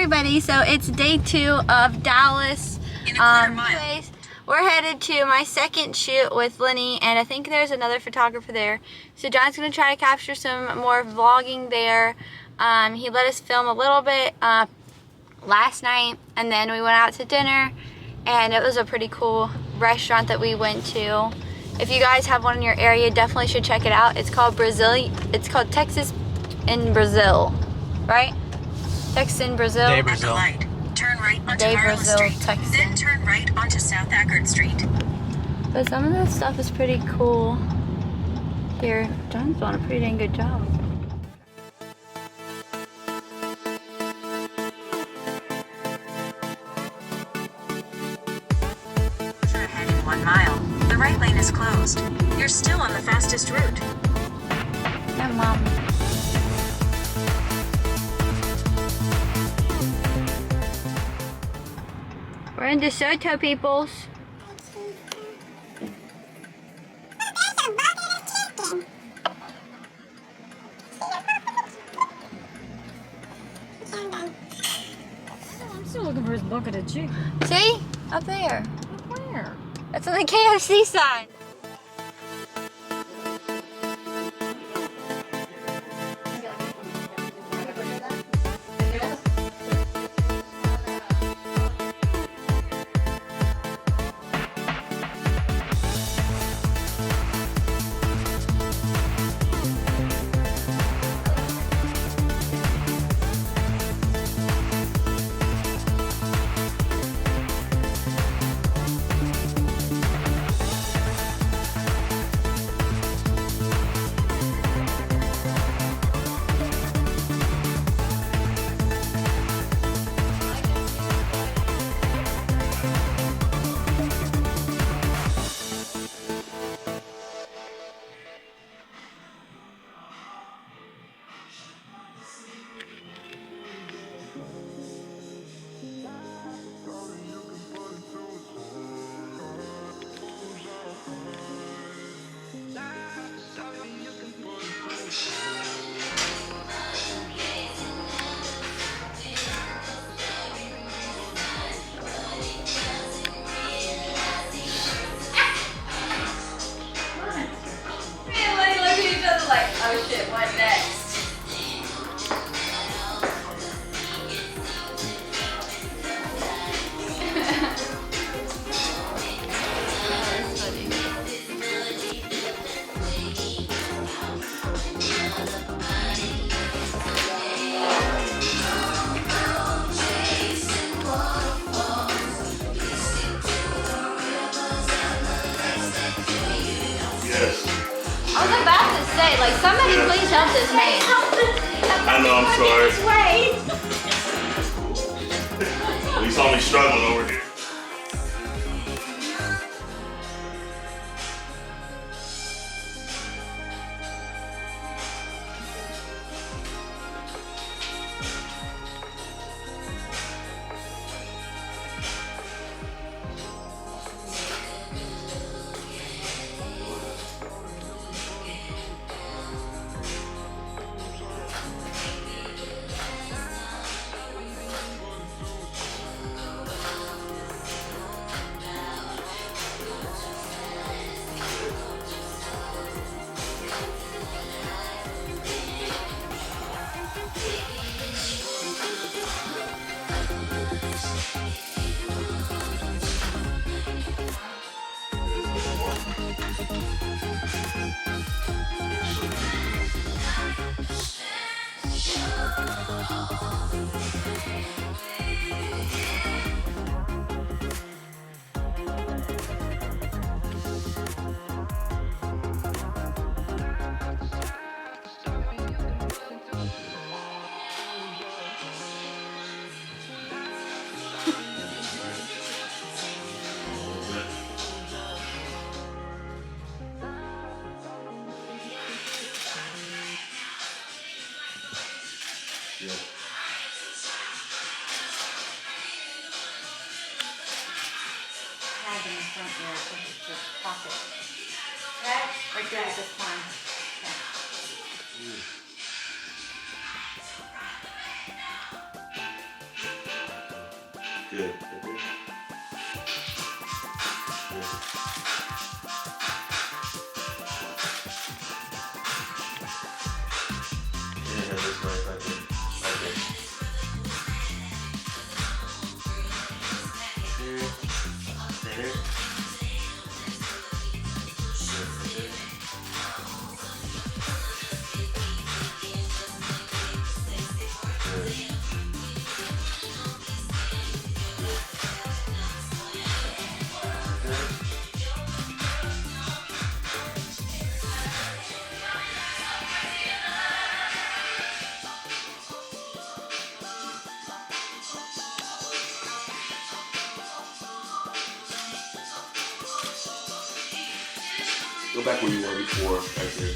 everybody, so it's day 2 of Dallas. Anyways, we're headed to my second shoot with Lenny, and I think there's another photographer there. So John's gonna try to capture some more vlogging there. He let us film a little bit last night, and then we went out to dinner, and it was a pretty cool restaurant that we went to. If you guys have one in your area, definitely should check it out. It's called Texas in Brazil, right? Texas in Brazil. Day Brazil. Light. Turn right onto Day Harlem Brazil, Street. Texas. Then turn right onto South Eckerd Street. But some of this stuff is pretty cool. Here, John's doing a pretty dang good job. Ahead in 1 mile. The right lane is closed. You're still on the fastest route. Yeah, Mom. We're in DeSoto, peoples. I'm still looking for his bucket of chicken. See? Up there. Where? That's on the KFC sign. Oh shit, what next? I was about to say, like, somebody please help this man. I know, I'm sorry. At least saw me struggling over here. In the front there, so just pop it. Okay? Right there at this time. Okay. Good. Go back where you were before, right there.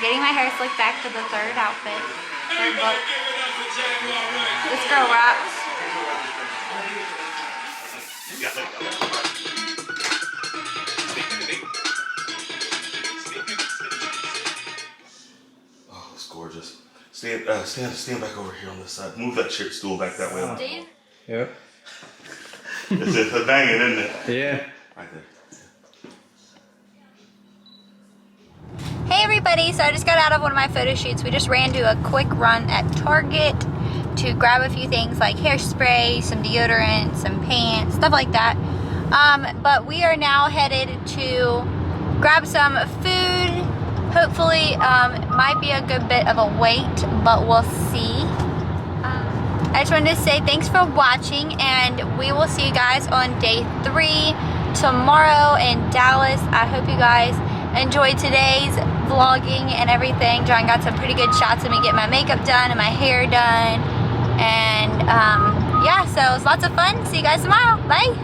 Getting my hair slicked back for the third outfit. Third look. This girl rocks. Oh, it's gorgeous. Stand back over here on this side. Move that chair stool back that way. Do you? Yep. It's banging, isn't it? Yeah. Right there. Hey everybody, so I just got out of one of my photo shoots. We just ran to a quick run at Target to grab a few things like hairspray, some deodorant, some pants, stuff like that. But we are now headed to grab some food. Hopefully, it might be a good bit of a wait, but we'll see. I just wanted to say thanks for watching, and we will see you guys on day 3 tomorrow in Dallas. I hope you guys enjoyed today's vlogging and everything. John got some pretty good shots of me getting my makeup done and my hair done. And yeah, so it was lots of fun. See you guys tomorrow. Bye.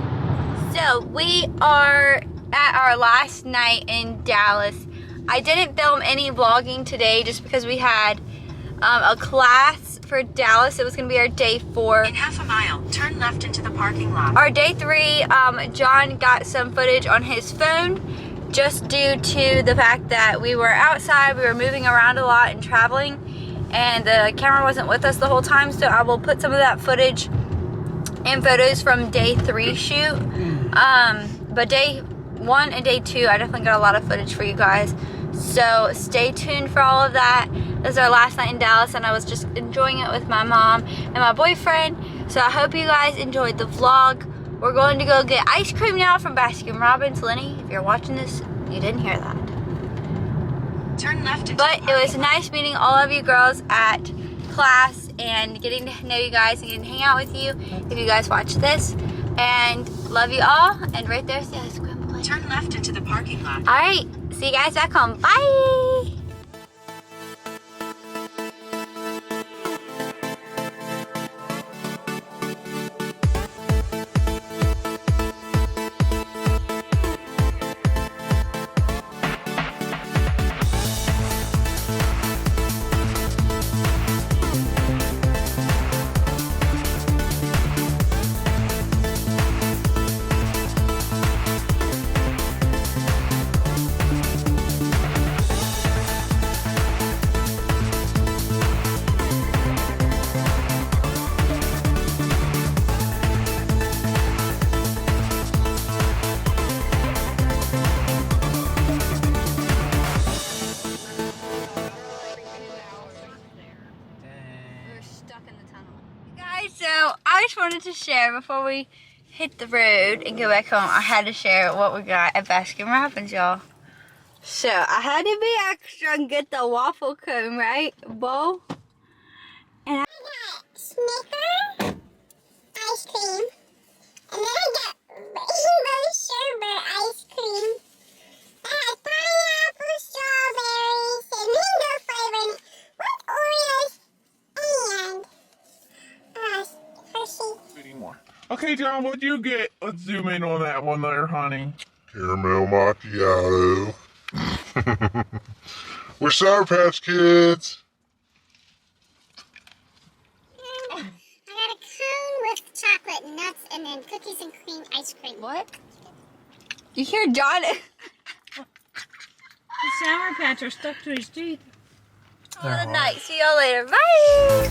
So we are at our last night in Dallas. I didn't film any vlogging today just because we had a class for Dallas. It was going to be our day 4. In half a mile, turn left into the parking lot. Our day 3, John got some footage on his phone just due to the fact that we were outside, we were moving around a lot and traveling, and the camera wasn't with us the whole time, so I will put some of that footage and photos from day 3 shoot. But day 1 and day 2, I definitely got a lot of footage for you guys. So stay tuned for all of that. This is our last night in Dallas, and I was just enjoying it with my mom and my boyfriend. So I hope you guys enjoyed the vlog. We're going to go get ice cream now from Baskin-Robbins. Lenny, if you're watching this, you didn't hear that. Turn left into But the it was parking lot. nice meeting all of you girls at class and getting to know you guys and getting to hang out with you if you guys watch this. And love you all. And right there's the ice cream place. Turn left into the parking lot. Alright, see you guys back home. Bye! So I just wanted to share before we hit the road and go back home. I had to share what we got at Baskin-Robbins, y'all. So I had to be extra and get the waffle cone, right, Bo? And I got Snicker ice cream, and then I got rainbow sherbet ice cream. That has pineapple, strawberries, and mango flavoring with Oreos and Hershey. Anymore. Okay, John, what'd you get? Let's zoom in on that one there, honey. Caramel macchiato. We're Sour Patch Kids. I got a cone with chocolate nuts and then cookies and cream ice cream. what? You hear John? The Sour Patch are stuck to his teeth. Good night. See y'all later. Bye.